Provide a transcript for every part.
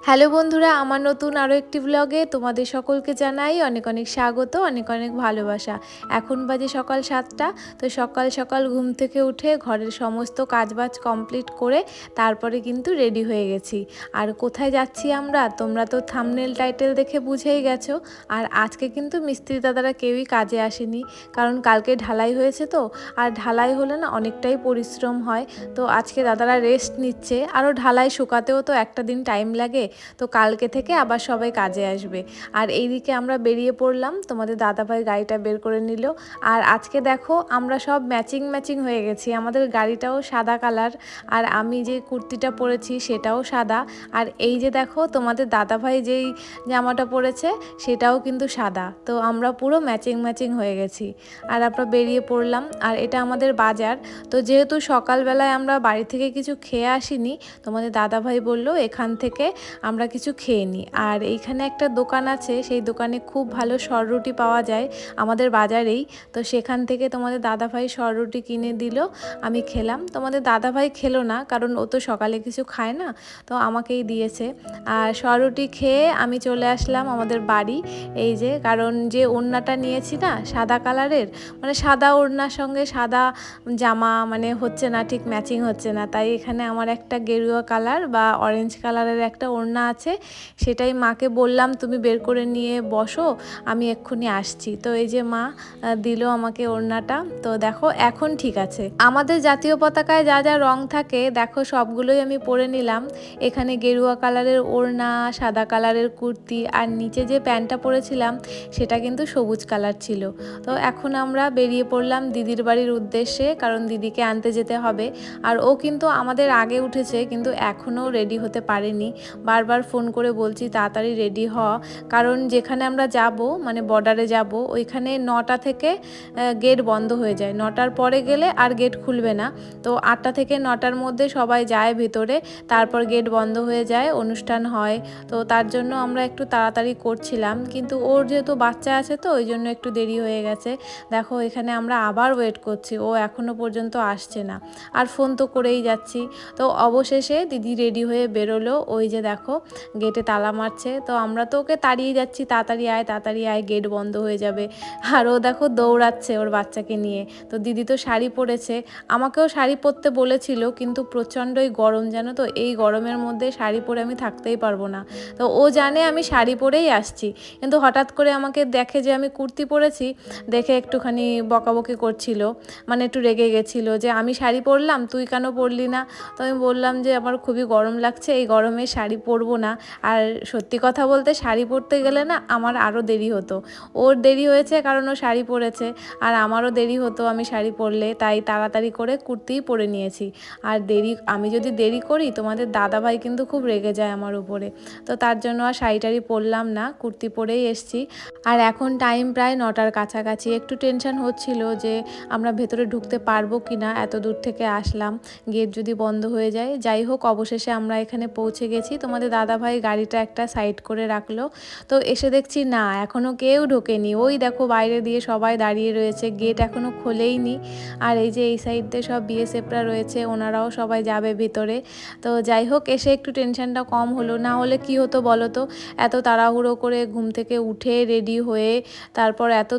Hello বন্ধুরা, আমার নতুন আরও একটি ব্লগে তোমাদের সকলকে জানাই অনেক অনেক স্বাগত, অনেক অনেক ভালোবাসা। এখন বাজে সকাল 7টা। তো সকাল সকাল ঘুম থেকে উঠে ঘরের সমস্ত কাজবাজ কমপ্লিট করে তারপরে কিন্তু রেডি হয়ে গেছি। আর কোথায় যাচ্ছি আমরা তোমরা তো থাম্বনেল টাইটেল দেখে বুঝেই গেছো। আর আজকে কিন্তু মিস্ত্রি দাদারা কেউই কাজে আসেনি, কারণ কালকে ঢালাই হয়েছে। তো আর ঢালাই হলে না অনেকটাই পরিশ্রম হয়। তো আজকে দাদারা রেস্ট নিচ্ছে, আরও ঢালাই শুকাতেও তো একটা দিন টাইম লাগে। তো কালকে থেকে আবার সবাই কাজে আসবে। আর এইদিকে আমরা বেরিয়ে পড়লাম, তোমাদের দাদাভাই গাড়িটা বের করে নিল। আর আজকে দেখো আমরা সব ম্যাচিং ম্যাচিং হয়ে গেছি। আমাদের গাড়িটাও সাদা কালার, আর আমি যে কুর্তিটা পরেছি সেটাও সাদা। আর এই যে দেখো তোমাদের দাদাভাই যেই জামাটা পরেছে সেটাও কিন্তু সাদা। তো আমরা পুরো ম্যাচিং ম্যাচিং হয়ে গেছি। আর আমরা বেরিয়ে পড়লাম। আর এটা আমাদের বাজার। তো যেহেতু সকালবেলায় আমরা বাড়ি থেকে কিছু খেয়ে আসিনি, তোমাদের দাদাভাই বলল এখান থেকে আমরা কিছু খেয়ে নিই। আর এইখানে একটা দোকান আছে, সেই দোকানে খুব ভালো সররুটি পাওয়া যায় আমাদের বাজারেই। তো সেখান থেকে তোমাদের দাদাভাই সররুটি কিনে দিল, আমি খেলাম। তোমাদের দাদাভাই খেলো না, কারণ ও তো সকালে কিছু খায় না, তো আমাকেই দিয়েছে। আর সররুটি খেয়ে আমি চলে আসলাম আমাদের বাড়ি। এই যে, কারণ যে ওড়নাটা নিয়েছি না সাদা কালারের, মানে সাদা ওড়নার সঙ্গে সাদা জামা মানে হচ্ছে না, ঠিক ম্যাচিং হচ্ছে না। তাই এখানে আমার একটা গেরুয়া কালার বা অরেঞ্জ কালারের একটা ওড়না আছে, সেটাই মাকে বললাম তুমি বের করে নিয়ে বসো, আমি এক্ষুনি আসছি। তো এই যে মা দিল আমাকে ওড়নাটা। তো দেখো এখন ঠিক আছে। আমাদের জাতীয় পতাকায় যা যা রং থাকে দেখো সবগুলোই আমি পরে নিলাম। এখানে গেরুয়া কালারের ওড়না, সাদা কালারের কুর্তি, আর নিচে যে প্যান্টটা পরেছিলাম সেটা কিন্তু সবুজ কালার ছিল। তো এখন আমরা বেরিয়ে পড়লাম দিদির বাড়ির উদ্দেশ্যে, কারণ দিদিকে আনতে যেতে হবে। আর ও কিন্তু আমাদের আগে উঠেছে, কিন্তু এখনও রেডি হতে পারেনি। বারবার ফোন করে বলছি তাড়াতাড়ি রেডি হ, কারণ যেখানে আমরা যাব মানে বর্ডারে যাব, ওইখানে 9টা থেকে গেট বন্ধ হয়ে যায়। 9টার পরে গেলে আর গেট খুলবে না। তো 8টা থেকে 9টার মধ্যে সবাই যায় ভেতরে, তারপর গেট বন্ধ হয়ে যায়, অনুষ্ঠান হয়। তো তার জন্য আমরা একটু তাড়াতাড়ি করছিলাম, কিন্তু ওর যেহেতু বাচ্চা আছে তো ওই জন্য একটু দেরি হয়ে গেছে। দেখো এখানে আমরা আবার ওয়েট করছি, ও এখনও পর্যন্ত আসছে না। আর ফোন তো করেই যাচ্ছি। তো অবশেষে দিদি রেডি হয়ে বেরোলো। ওই যে দেখো গেটে তালা মারছে। তো আমরা তো ওকে তাড়িয়ে যাচ্ছি, তাড়াতাড়ি আয় তাড়াতাড়ি আয়, গেট বন্ধ হয়ে যাবে। আর ও দেখো দৌড়াচ্ছে ওর বাচ্চাকে নিয়ে। তো দিদি তো শাড়ি পরেছে, আমাকেও শাড়ি পরতে বলেছিল, কিন্তু প্রচণ্ডই গরম জানো তো, এই গরমের মধ্যে শাড়ি পরে আমি থাকতেই পারবো না। তো ও জানে আমি শাড়ি পরেই আসছি, কিন্তু হঠাৎ করে আমাকে দেখে যে আমি কুর্তি পরেছি, দেখে একটুখানি বকাবকি করছিল, মানে একটু রেগে গেছিলো যে আমি শাড়ি পরলাম তুই কেন পরলি না। তো আমি বললাম যে আমার খুবই গরম লাগছে, এই গরমে শাড়ি পরবো না। আর সত্যি কথা বলতে শাড়ি পরতে গেলে না আমার আরও দেরি হতো। ওর দেরি হয়েছে কারণ ও শাড়ি পরেছে, আর আমারও দেরি হতো আমি শাড়ি পরলে, তাই তাড়াতাড়ি করে কুর্তিই পরে নিয়েছি। আর আমি যদি দেরি করি তোমাদের দাদাভাই কিন্তু খুব রেগে যায় আমার উপরে। তো তার জন্য আর শাড়ি টাড়ি পরলাম না, কুর্তি পরেই এসছি। আর এখন টাইম প্রায় 9টার কাছাকাছি। একটু টেনশন হচ্ছিল যে আমরা ভেতরে ঢুকতে পারবো কি না, এত দূর থেকে আসলাম, গেট যদি বন্ধ হয়ে যায়। যাই হোক অবশেষে আমরা এখানে পৌঁছে গেছি। তোমাদের দাদাভাই গাড়িটা একটা সাইড করে রাখলো। তো এসে দেখছি না এখনও কেউ ঢোকেনি। ওই দেখো বাইরে দিয়ে সবাই দাঁড়িয়ে রয়েছে, গেট এখনও খোলেইনি। আর এই যে এই সাইডে সব বিএসএফরা রয়েছে, ওনারাও সবাই যাবে ভিতরে। তো যাই হোক এসে একটু টেনশনটা কম হলো, না হলে কি হতো বলো তো, এত তাড়াহুড়ো করে ঘুম থেকে উঠে রেডি হয়ে তারপর এত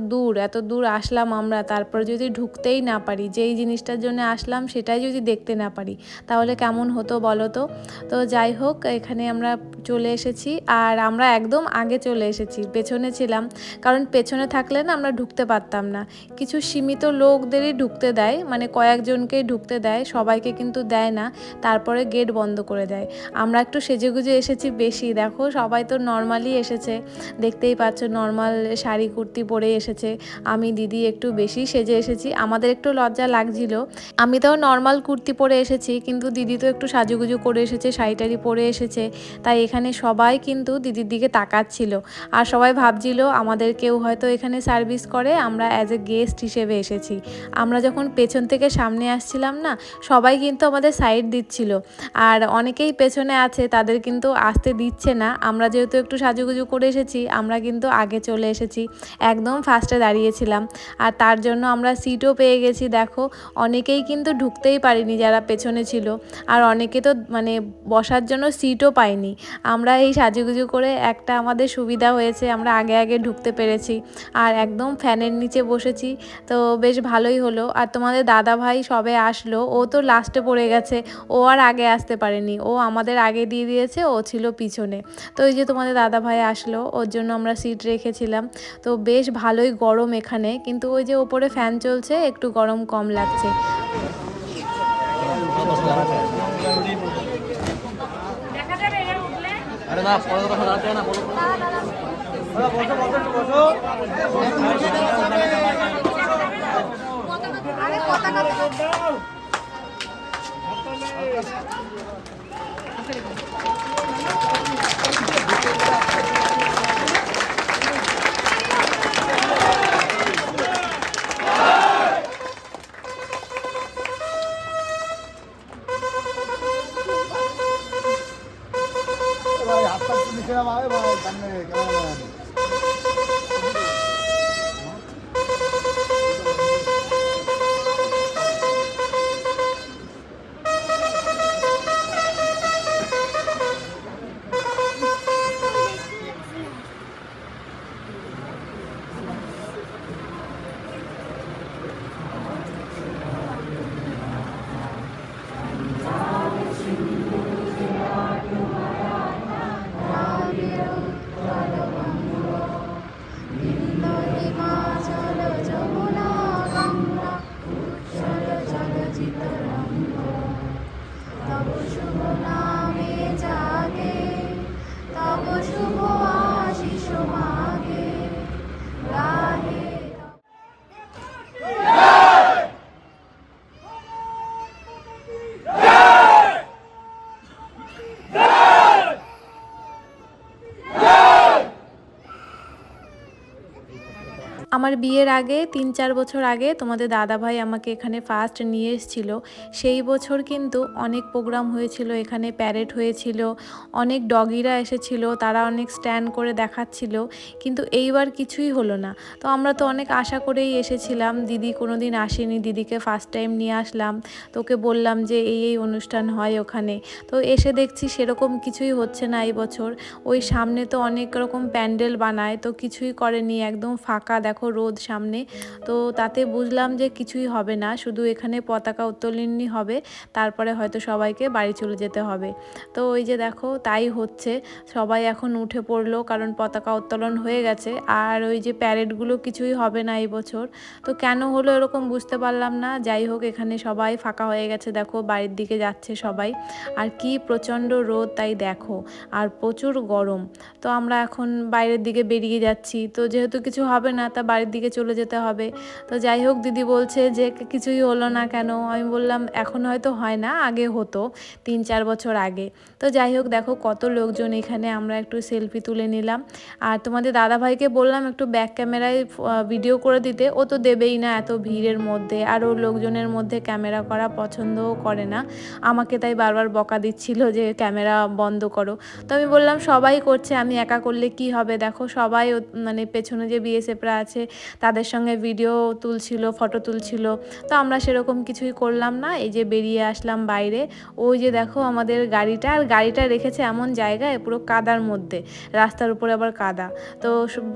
দূর আসলাম আমরা, তারপর যদি ঢুকতেই না পারি, যেই জিনিসটার জন্য আসলাম সেটাই যদি দেখতে না পারি, তাহলে কেমন হতো বলো তো। তো যাই হোক এখানে আমরা চলে এসেছি, আর আমরা একদম আগে চলে এসেছি, পেছনে ছিলাম, কারণ পেছনে থাকলে না আমরা ঢুকতে পারতাম না। কিছু সীমিত লোকদেরই ঢুকতে দেয়, মানে কয়েকজনকেই ঢুকতে দেয়, সবাইকে কিন্তু দেয় না, তারপরে গেট বন্ধ করে দেয়। আমরা একটু সেজেগুজে এসেছি বেশি, দেখো সবাই তো নর্মালি এসেছে, দেখতেই পাচ্ছ নর্মাল শাড়ি কুর্তি পরে এসেছে। আমি দিদি একটু বেশি সেজে এসেছি, আমাদের একটু লজ্জা লাগছিল। আমি তো নর্মাল কুর্তি পরে এসেছি, কিন্তু দিদি তো একটু সাজুগুজু করে এসেছে, শাড়ি টাড়ি পরে এসেছে। তাই এখানে সবাই কিন্তু দিদির দিকে তাকাচ্ছিল, আর সবাই ভাবছিল আমাদের কেউ হয়তো এখানে সার্ভিস করে, আমরা অ্যাজ এ গেস্ট হিসেবে এসেছি। আমরা যখন পেছন থেকে সামনে আসছিলাম না, সবাই কিন্তু আমাদের সাইড দিচ্ছিল, আর অনেকেই পেছনে আছে তাদের কিন্তু আসতে দিচ্ছে না। আমরা যেহেতু একটু সাজুগুজু করে এসেছি, আমরা কিন্তু আগে চলে এসেছি, একদম ফার্স্টে দাঁড়িয়েছিলাম। আর তার জন্য আমরা সিটও পেয়ে গেছি। দেখো অনেকেই কিন্তু ঢুকতেই পারিনি যারা পেছনে ছিল, আর অনেকে তো মানে বসার জন্য সিটও পায়নি। পাইনি। আমরা এই সাজুগুজু করে একটা আমাদের সুবিধা হয়েছে, আমরা আগে আগে ঢুকতে পেরেছি আর একদম ফ্যানের নিচে বসেছি, তো বেশ ভালোই হলো। আর তোমাদের দাদা ভাই সবে আসলো, ও তো লাস্টে পড়ে গেছে, ও আর আগে আসতে পারেনি, ও আমাদের আগে দিয়ে দিয়েছে, ও ছিল পিছনে। তো এই যে তোমাদের দাদা ভাই আসলো, ওর জন্য আমরা সিট রেখেছিলাম। তো বেশ ভালোই গরম এখানে, কিন্তু ওই যে ওপরে ফ্যান চলছে, একটু গরম কম লাগছে। আরে না পরের কথা দাঁড়াতে না বলো বসো বসো আরে কথা কথা ভাই হাত পাক নিচে না ভাই ভাই সামনে ক্যামেরাম্যান আমার বিয়ের আগে 3-4 বছর আগে তোমাদের দাদাভাই আমাকে এখানে ফার্স্ট নিয়ে এসেছিল। সেই বছর কিন্তু অনেক প্রোগ্রাম হয়েছিল, এখানে প্যারেড হয়েছিল, অনেক ডগিরা এসেছিল, তারা অনেক স্ট্যান্ড করে দেখাচ্ছিল, কিন্তু এইবার কিছুই হলো না। তো আমরা তো অনেক আশা করেই এসেছিলাম, দিদি কোনো দিন আসেনি, দিদিকে ফার্স্ট টাইম নিয়ে আসলাম, তোকে বললাম যে এই অনুষ্ঠান হয় ওখানে। তো এসে দেখছি সেরকম কিছুই হচ্ছে না এই বছর। ওই সামনে তো অনেক রকম প্যান্ডেল বানায়, তো কিছুই করেনি, একদম ফাঁকা, দেখো রোদ সামনে। তো তাতে বুঝলাম যে কিছুই হবে না, শুধু এখানে পতাকা উত্তোলনই হবে, তারপরে হয়তো সবাইকে বাড়ি চলে যেতে হবে। তো ওই যে দেখো তাই হচ্ছে, সবাই এখন উঠে পড়লো, কারণ পতাকা উত্তোলন হয়ে গেছে। আর ওই যে প্যারেডগুলো কিছুই হবে না এই বছর, তো কেন হলো এরকম বুঝতে পারলাম না। যাই হোক, এখানে সবাই ফাঁকা হয়ে গেছে, দেখো বাড়ির দিকে যাচ্ছে সবাই। আর কি প্রচণ্ড রোদ, তাই দেখো, আর প্রচুর গরম। তো আমরা এখন বাইরের দিকে বেরিয়ে যাচ্ছি, তো যেহেতু কিছু হবে না, তা বাড়ির দিকে চলে যেতে হবে। তো যাই হোক, দিদি বলছে যে কিছুই হলো না কেন, আমি বললাম এখন হয়তো হয় না, আগে হতো 3-4 বছর আগে। তো যাই হোক, দেখো কত লোকজন এখানে, আমরা একটু সেলফি তুলে নিলাম। আর তোমাদের দাদাভাইকে বললাম একটু ব্যাক ক্যামেরায় ভিডিও করে দিতে, ও তো দেবেই না এত ভিড়ের মধ্যে, আর ও লোকজনের মধ্যে ক্যামেরা করা পছন্দও করে না, আমাকে তাই বারবার বকা দিচ্ছিল যে ক্যামেরা বন্ধ করো। তো আমি বললাম সবাই করছে, আমি একা করলে কি হবে, দেখো সবাই মানে পেছনে যে বিএসএফরা আছে তাদের সঙ্গে ভিডিও তুলছিল, ফটো তুলছিল। তো আমরা সেরকম কিছুই করলাম না, এই যে বেরিয়ে আসলাম বাইরে। ওই যে দেখো আমাদের গাড়িটা, আর গাড়িটা রেখেছে এমন জায়গায় পুরো কাদার মধ্যে, রাস্তার উপরে আবার কাদা। তো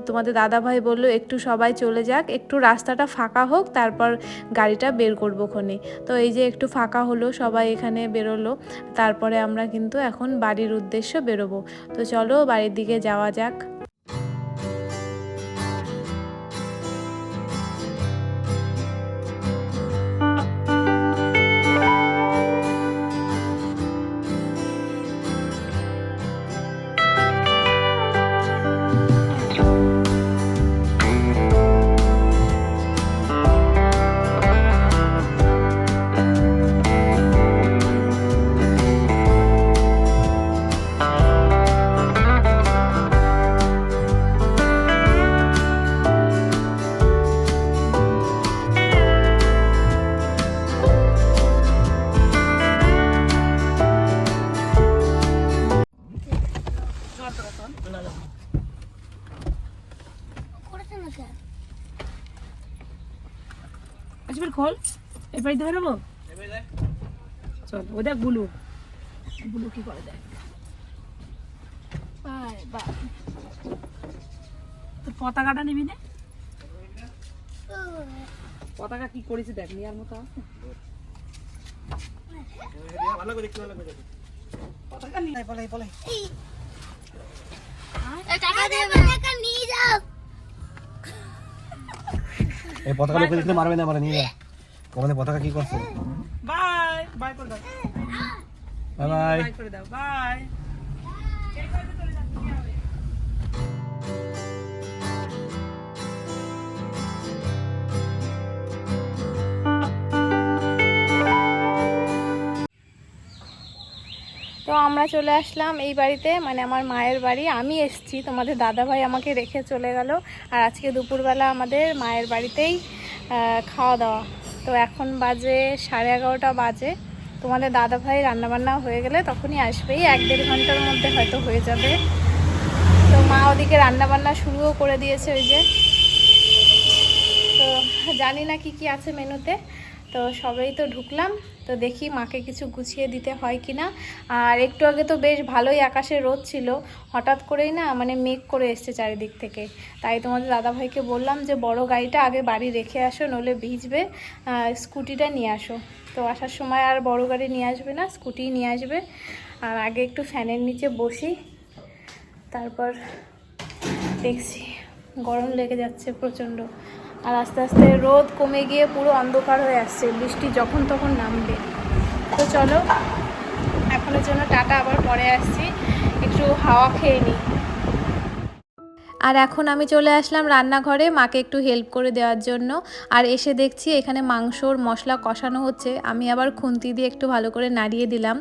তোমাদের দাদাভাই বললো একটু সবাই চলে যাক, একটু রাস্তাটা ফাঁকা হোক, তারপর গাড়িটা বের করবো খনে। তো এই যে একটু ফাঁকা হলো, সবাই এখানে বেরোলো, তারপরে আমরা কিন্তু এখন বাড়ির উদ্দেশ্যে বেরোবো। তো চলো বাড়ির দিকে যাওয়া যাক। খোল এই পাইতে বেরোবো, চল ও দেখ বুলু, বুলু কি করে দেখ। তো পতাকাটা নিবি না? পতাকা কি করেছে দেখ, নিয়ার মতো আছে। ভালো করে দেখতে, ভালো করে দেখতে। পতাকা নিয়ে পালাই পালাই। এই পতাকা লোকে দেখলে মারবে না, মারা নিয়ে যা। ওখানে পতাকা কি করছে? বাই বাই করে দাও, বাই বাই। বাই করে দাও, বাই। তো আমরা চলে আসলাম এই বাড়িতে, মানে আমার মায়ের বাড়ি। আমি এসেছি, তোমাদের দাদাভাই আমাকে রেখে চলে গেল। আর আজকে দুপুরবেলা আমাদের মায়ের বাড়িতেই খাওয়া দাওয়া। তো এখন বাজে 11:30 বাজে। তোমাদের দাদাভাই রান্নাবান্না হয়ে গেলে তখনই আসবেই, 1-1.5 ঘন্টার মধ্যে হয়তো হয়ে যাবে। তো মা ওদিকে রান্নাবান্না শুরুও করে দিয়েছে, ওই যে। তো জানি না কি কি আছে মেনুতে। তো সবাই তো ঢুকলাম, তো দেখি মাকে কিছু গুছিয়ে দিতে হয় কি না। আর একটু আগে তো বেশ ভালোই আকাশে রোদ ছিল, হঠাৎ করেই না মানে মেঘ করে এসছে চারিদিক থেকে। তাই তোমাদের দাদাভাইকে বললাম যে বড় গাড়িটা আগে বাড়ি রেখে আসো, নইলে ভিজবে, স্কুটিটা নিয়ে আসো। তো আসার সময় আর বড় গাড়ি নিয়ে আসবে না, স্কুটি নিয়ে আসবে। আর আগে একটু ফ্যানের নিচে বসি, তারপর দেখছি। গরম লেগে যাচ্ছে প্রচণ্ড। আর আস্তে আস্তে রোদ কমে গিয়ে পুরো অন্ধকার হয়ে আসছে, বৃষ্টি যখন তখন নামবে। তো চলো, এখনের জন্য টাটা, আবার পরে আসছি, একটু হাওয়া খেয়ে নিই। আর এখন আমি চলে আসলাম রান্নাঘরে মাকে একটু হেল্প করে দেওয়ার জন্য। আর এসে দেখছি এখানে মাংসর মশলা কষানো হচ্ছে, আমি আবার খুন্তি দিয়ে একটু ভালো করে নাড়িয়ে দিলাম।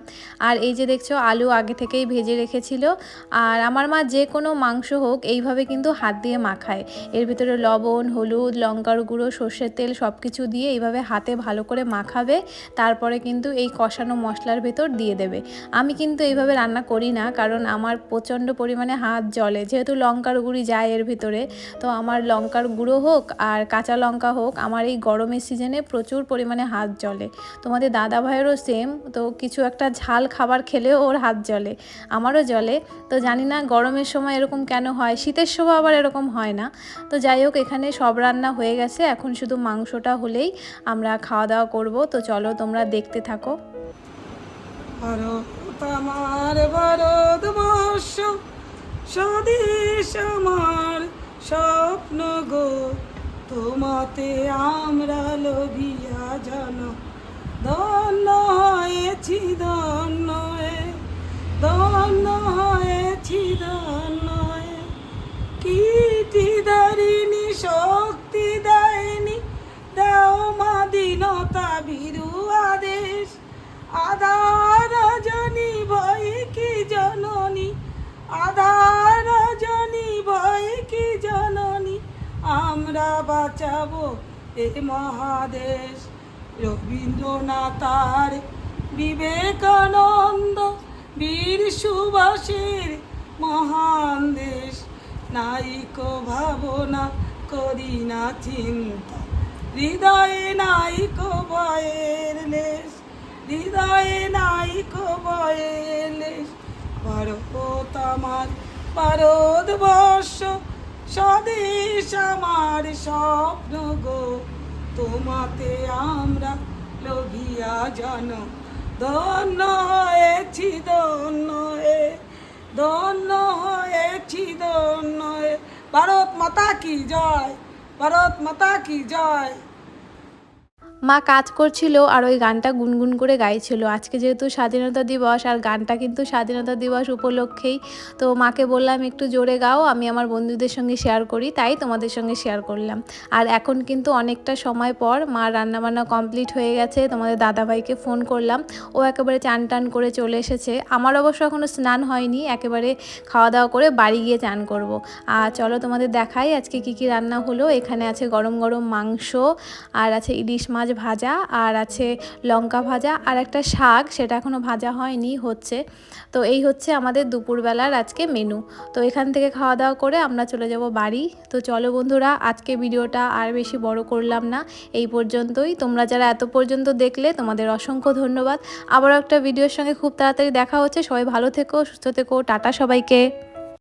আর এই যে দেখছো আলু আগে থেকেই ভেজে রেখেছিল। আর আমার মা যে কোনো মাংস হোক এইভাবে কিন্তু হাত দিয়ে মাখায়, এর ভিতরে লবণ, হলুদ, লঙ্কার গুঁড়ো, সর্ষের তেল সব কিছু দিয়ে এইভাবে হাতে ভালো করে মাখাবে, তারপরে কিন্তু এই কষানো মশলার ভেতর দিয়ে দেবে। আমি কিন্তু এইভাবে রান্না করি না, কারণ আমার প্রচণ্ড পরিমাণে হাত জ্বলে, যেহেতু লঙ্কার গুঁড়ি যায় এর ভিতরে। তো আমার লঙ্কার গুঁড়ো হোক আর কাঁচা লঙ্কা হোক, আমার এই গরমের সিজনে প্রচুর পরিমাণে হাত জ্বলে। তোমাদের দাদা ভাইয়েরও সেম, তো কিছু একটা ঝাল খাবার খেলেও ওর হাত জ্বলে, আমারও জ্বলে। তো জানি না গরমের সময় এরকম কেন হয়, শীতের সময় আবার এরকম হয় না। তো যাই হোক, এখানে সব রান্না হয়ে গেছে, এখন শুধু মাংসটা হলেই আমরা খাওয়া দাওয়া করব। তো চলো তোমরা দেখতে থাকো। ভারত আমার ভারতবর্ষ, স্বদেশ আমার স্বপ্ন গো, তোমাতে আমরা লোভিয়া জানো, ধন্য হয়েছি ধন্য, ধন্য হয়েছি ধন্য। কীর্তি ধারিণী শক্তি দেয়নি, দেও মাদিনতা বিরু আদেশ, আধার জনি ভয় কি জননী, আধার জনি ভয় কি জননী, আমরা বাঁচাবো এ মহাদেশ। রবীন্দ্রনাথ আর বিবেকানন্দ, বীর সুভাষের মহান দেশ, নাইকো ভাবনা করি না চিন্তা, হৃদয়ে নাইকো ভয়ের লেশ, হৃদয়ে নাইকো ভয়ের লেশ। ভারত আমার ভারতবর্ষ, স্বদেশ আমার স্বপ্ন গো, তোমাতে আমরা লোভিয়া জানো, ধন্য হয়েছি ধন্য, ধন্য হয়েছি ধন্য। ভারত মাতা কি জয়, ভারত মাতা কি জয়। মা কাজ করছিল আর ওই গানটা গুনগুন করে গাইছিল। আজকে যেহেতু স্বাধীনতা দিবস, আর গানটা কিন্তু স্বাধীনতা দিবস উপলক্ষেই। তো মাকে বললাম একটু জোরে গাও, আমি আমার বন্ধুদের সঙ্গে শেয়ার করি, তাই তোমাদের সঙ্গে শেয়ার করলাম। আর এখন কিন্তু অনেকটা সময় পর মা রান্নাবান্না কমপ্লিট হয়ে গেছে। তোমাদের দাদাভাইকে ফোন করলাম, ও একেবারে চান টান করে চলে এসেছে। আমার অবশ্য এখনও স্নান হয়নি, একেবারে খাওয়া দাওয়া করে বাড়ি গিয়ে চান করব। আর চলো তোমাদের দেখাই আজকে কি কি রান্না হলো। এখানে আছে গরম গরম মাংস, আর আছে ইলিশ মাছ ভাজা, আর আছে লঙ্কা ভাজা, আর একটা শাক, সেটা এখনও ভাজা হয়নি, হচ্ছে। তো এই হচ্ছে আমাদের দুপুরবেলার আজকে মেনু। তো এখান থেকে খাওয়া দাওয়া করে আমরা চলে যাব বাড়ি। তো চলো বন্ধুরা, আজকে ভিডিওটা আর বেশি বড় করলাম না, এই পর্যন্তই। তোমরা যারা এত পর্যন্ত দেখলে তোমাদের অসংখ্য ধন্যবাদ। আবারও একটা ভিডিওর সঙ্গে খুব তাড়াতাড়ি দেখা হচ্ছে। সবাই ভালো থেকো, সুস্থ থেকো, টাটা সবাইকে।